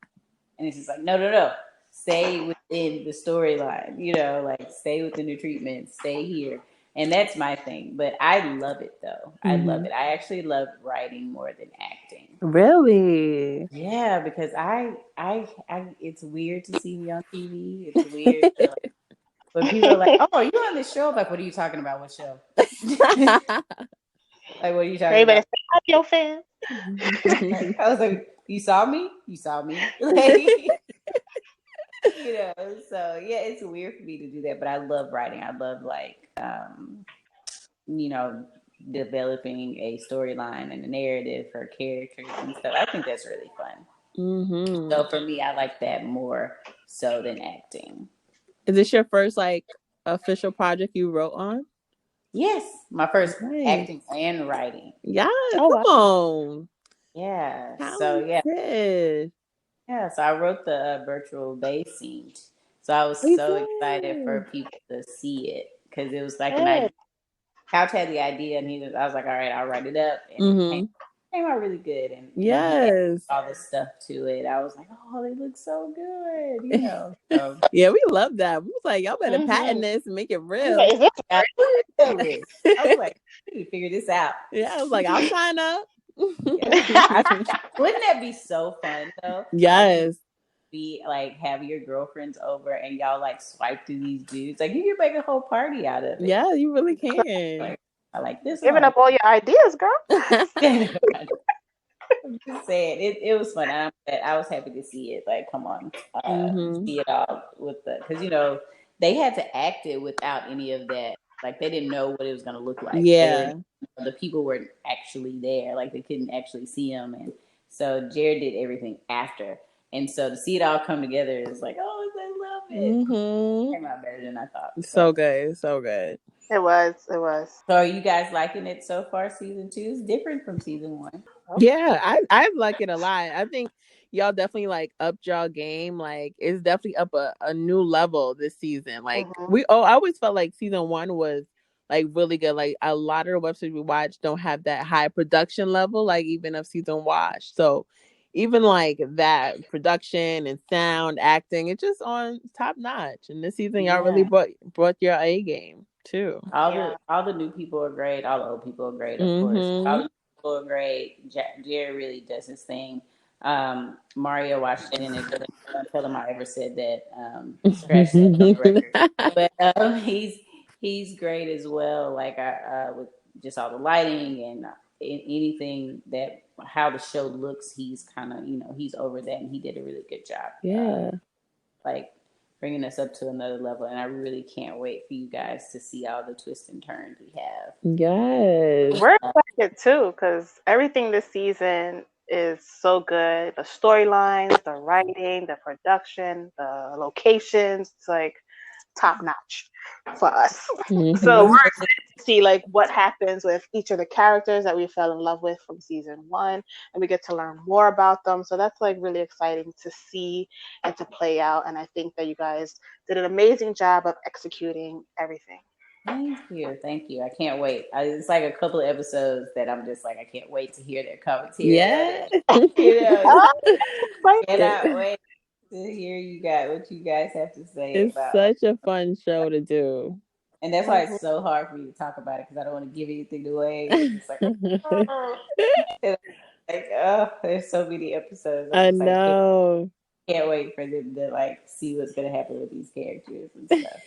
And it's just like, no. Stay within the storyline, like stay within the treatment, stay here. And that's my thing. But I love it though. I love it. I actually love writing more than acting. Really? Yeah, because I it's weird to see me on TV. It's weird to, when people are like, "Oh, are you on this show?" I'm like, what are you talking about? What show? Like, what are you talking about? Say your fans. I was like, you saw me? You saw me? Like, so yeah, it's weird for me to do that, but I love writing. I love like developing a storyline and a narrative for characters and stuff. I think that's really fun. So for me, I like that more so than acting. Is this your first like official project you wrote on? Yes, my first acting and writing. Yeah, come on. Yeah. Talented. So I wrote the virtual bay scene. So I was so excited for people to see it because it was like an idea. Couch had the idea, and I was like, all right, I'll write it up, and it came out really good. And all this stuff to it. I was like, oh, they look so good, So. Yeah, we love that. We was like, y'all better patent this and make it real. I was like, we need to figure this out. Yeah, I was like, I'll sign up. Wouldn't that be so fun though? Yes. Be like, have your girlfriends over and y'all like swipe through these dudes. Like, you can make a whole party out of it. Yeah, you really can. I like this. Giving up all your ideas, girl. I'm just saying, it was fun. I was happy to see it. Like, come on, see it all with because they had to act it without any of that. Like, they didn't know what it was going to look like. Yeah, the people weren't actually there. Like, they couldn't actually see them, and so Jared did everything after. And so to see it all come together is like, oh, I love it. It came out better than I thought. So good, so good. It was. So are you guys liking it so far? Season 2 is different from season 1. Yeah, I like it a lot. I think y'all definitely like upped y'all game. Like, it's definitely up a new level this season. Like I always felt like season 1 was like really good. Like, a lot of the web series we watch don't have that high production level, like even of season Watch. So even like that production and sound, acting, it's just on top notch. And this season, y'all really brought your A game too. All the new people are great. All the old people are great, of course. All the people are great. Jared really does his thing. Mario watched it and don't tell him I ever said that. Scratch that on the record. But he's great as well. Like with just all the lighting and anything that how the show looks, he's kind of he's over that, and he did a really good job. Yeah, like bringing us up to another level, and I really can't wait for you guys to see all the twists and turns we have. Yes, we're excited too because everything this season is so good. The storylines, the writing, the production, the locations, it's like top notch for us. So we're excited to see like what happens with each of the characters that we fell in love with from season 1, and we get to learn more about them. So that's like really exciting to see and to play out. And I think that you guys did an amazing job of executing everything. Thank you. I can't wait. It's like a couple of episodes that I'm just like, I can't wait to hear their commentary. Yeah. Cannot wait to hear what you guys have to say. It's such a fun show to do. And that's why it's so hard for me to talk about it, because I don't want to give anything away. It's like, there's so many episodes. I know. Can't wait for them to like see what's gonna happen with these characters and stuff.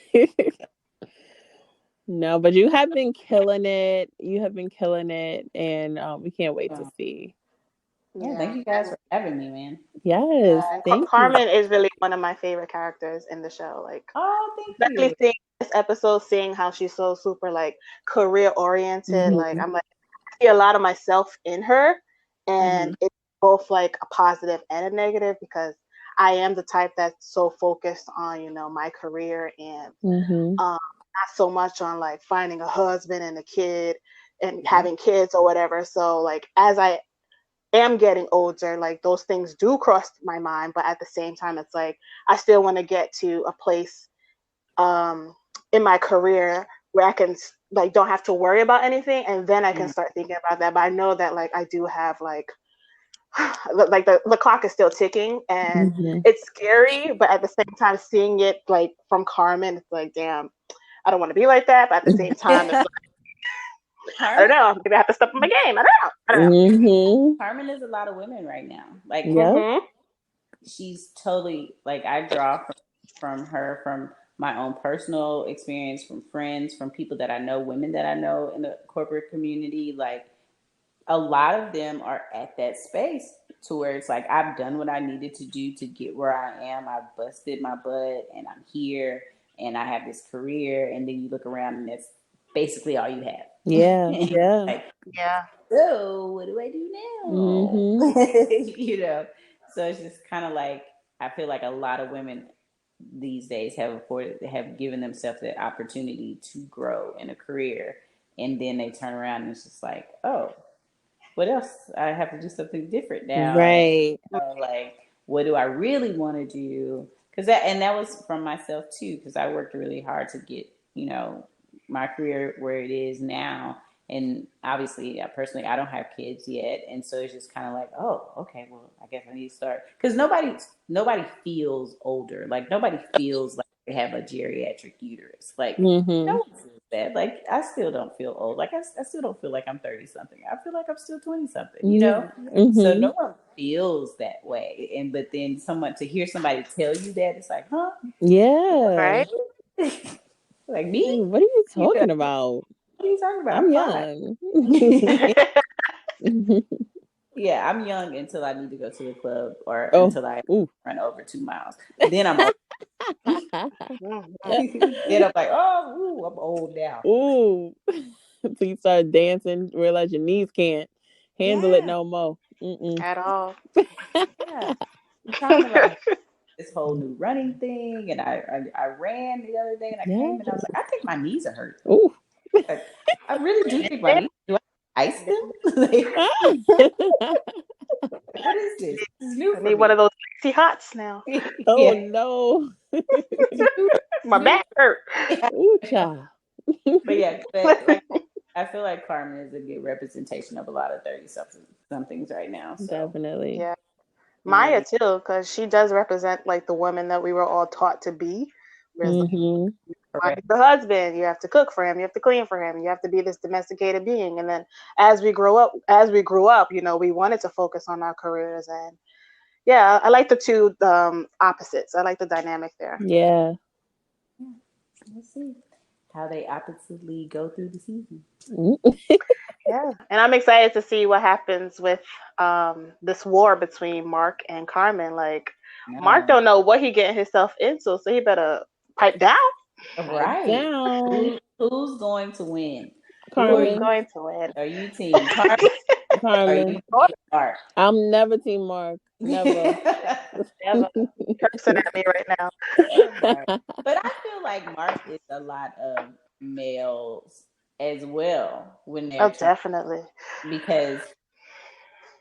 No, but you have been killing it. And we can't wait to see. Yeah, thank you guys for having me, man. Yes, thank Carmen is really one of my favorite characters in the show. Like, oh, thank especially you. seeing this episode, seeing how she's so super like career oriented. Like, I'm like, I see a lot of myself in her, and it's both like a positive and a negative because I am the type that's so focused on my career and not so much on like finding a husband and a kid and having kids or whatever. So like as I am getting older, like those things do cross my mind, but at the same time, it's like I still want to get to a place in my career where I can like don't have to worry about anything, and then I can start thinking about that. But I know that like I do have like the clock is still ticking, and it's scary, but at the same time, seeing it like from Carmen, it's like, damn, I don't want to be like that, but at the same time, it's like, I don't know, maybe I have to step up my game. I don't know. Carmen is a lot of women right now. Like, Yep. she's totally like, I draw from her, from my own personal experience, from friends, from people that I know, women that I know in the corporate community. Like, a lot of them are at that space to where it's like, I've done what I needed to do to get where I am. I've busted my butt and I'm here and I have this career. And then you look around and that's basically all you have. Yeah. Yeah. Like, yeah. So what do I do now? So it's just kind of like, I feel like a lot of women these days have given themselves the opportunity to grow in a career, and then they turn around and it's just like, oh, what else? I have to do something different now. Right. Like, what do I really want to do? That was from myself too, because I worked really hard to get, my career where it is now. And obviously, personally, I don't have kids yet. And so it's just kind of like, oh, okay, well, I guess I need to start. Because nobody feels older. Like, nobody feels like they have a geriatric uterus. Like, no one feels that. Like, I still don't feel old. Like, I still don't feel like I'm 30-something. I feel like I'm still 20-something, So no one feels that way. But then to hear somebody tell you that, it's like, huh? Yeah. Right? Like, me? What are you talking about? What are you talking about? I'm young. Yeah, I'm young until I need to go to the club or until I run over 2 miles. Then I'm old. Then I'm like, oh, I'm old now. Ooh. So you start dancing, realize your knees can't handle it no more. At all. Yeah. I'm trying to like this whole new running thing, and I ran the other day, and I came and I was like, I think my knees are hurt. Ooh. Like, I really do think my knees. Do I ice them? What is this? This is new for I need one of those icy hots now. Oh no. My back hurt. Ooh, child. But yeah, like, I feel like Carmen is a good representation of a lot of 30-somethings right now. So. Definitely. Yeah. Maya too, because she does represent like the woman that we were all taught to be. Whereas like, you find the husband, you have to cook for him, you have to clean for him, you have to be this domesticated being. And then as we grew up, we wanted to focus on our careers. And yeah, I like the two opposites. I like the dynamic there. Yeah. Let's see how they oppositely go through the season. Yeah, and I'm excited to see what happens with this war between Mark and Carmen. Like, Mark don't know what he getting himself into, so he better pipe down. Right. Down. Who's going to win? Carmen. Who's going to win? Are you team Carmen? Are you team Mark? I'm never team Mark. Never. Never. Cursing at me right now. But I feel like Mark is a lot of males as well when they're definitely, because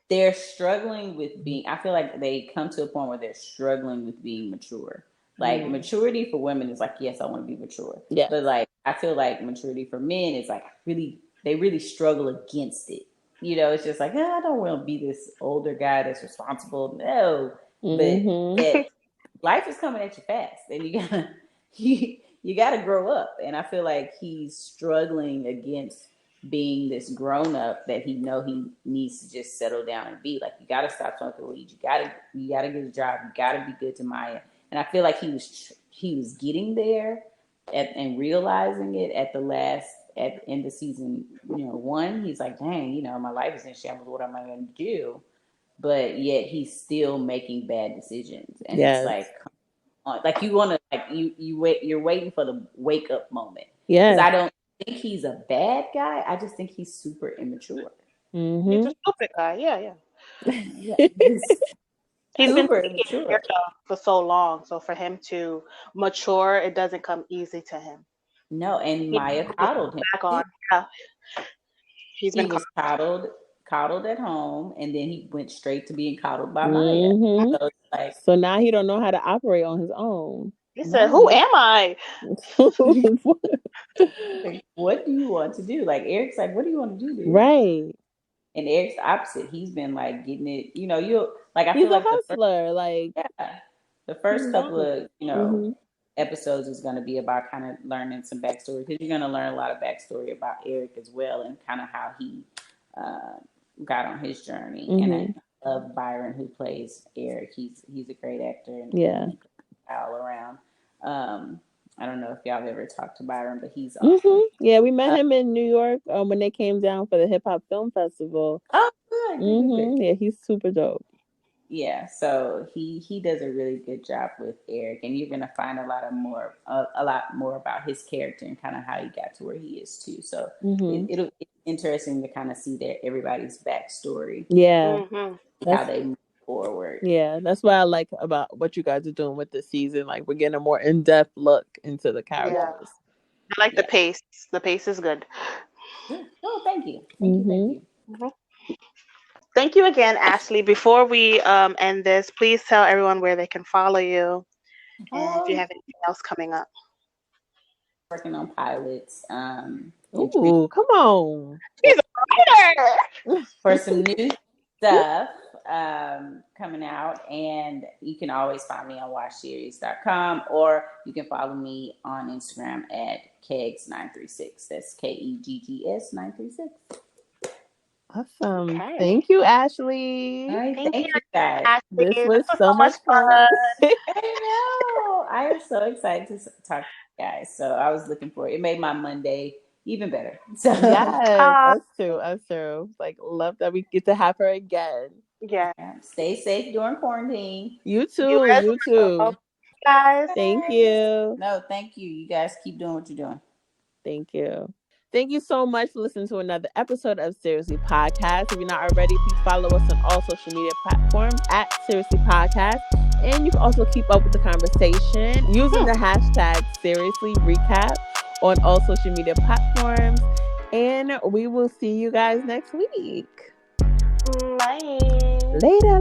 they're struggling with being. I feel like they come to a point where they're struggling with being mature. Like maturity for women is like, yes, I want to be mature. Yeah. But like, I feel like maturity for men is like they really struggle against it. It's just like, I don't want to be this older guy that's responsible. No, but life is coming at you fast, and you gotta grow up. And I feel like he's struggling against being this grown up that he needs to just settle down and be. Like, you gotta stop smoking weed. You gotta get a job. You gotta be good to Maya. And I feel like he was getting there and realizing it at the end of season 1. He's like, dang, my life is in shambles. What am I going to do? but yet he's still making bad decisions. And Yes. it's like you want to, like, you're waiting for the wake up moment. Yeah. Because I don't think he's a bad guy. I just think he's super immature. He's a stupid guy. Yeah. He's been super taking immature care of for so long. So for him to mature, it doesn't come easy to him. No, and Maya coddled him. Back on. Yeah. He was coddled at home, and then he went straight to being coddled by Maya. So, so now he don't know how to operate on his own. He said, "Who am I?" Like, what do you want to do? Like, Eric's like, "What do you want to do, dude?" Right. And Eric's the opposite. He's been like getting it. You know, he's feel like a hustler. The first couple of episodes is going to be about kind of learning some backstory, because you're going to learn a lot of backstory about Eric as well, and kind of how he got on his journey. And I love Byron, who plays Eric. He's a great actor and all around. I don't know if y'all have ever talked to Byron, but he's awesome. Yeah, we met him in New York when they came down for the Hip Hop Film Festival. Oh, good. Yeah, he's super dope. Yeah, so he does a really good job with Eric, and you're gonna find a lot more about his character and kind of how he got to where he is too. So it's interesting to kind of see everybody's backstory. Yeah, how they move forward. Yeah, that's what I like about what you guys are doing with this season. Like, we're getting a more in-depth look into the characters. I like the pace. The pace is good. Oh, thank you. Thank you. Thank you again, Ashlee. Before we end this, please tell everyone where they can follow you and if you have anything else coming up. Working on pilots. Ooh, come on. She's a writer! For some new stuff coming out. And you can always find me on watchseries.com, or you can follow me on Instagram at Kegs936. That's KEGGS 936. Awesome. Okay. Thank you, Ashlee. All right, thank you guys. Ashley. This was so much fun. I know. I am so excited to talk to you guys. So I was looking for it. It made my Monday even better. So yes, us too. Like, love that we get to have her again. Yeah. Stay safe during quarantine. You too. You too. Guys. Thank you. No, thank you. You guys keep doing what you're doing. Thank you. Thank you so much for listening to another episode of Seriously Podcast. If you're not already, please follow us on all social media platforms at Seriously Podcast. And you can also keep up with the conversation using the hashtag Seriously Recap on all social media platforms. And we will see you guys next week. Bye. Later.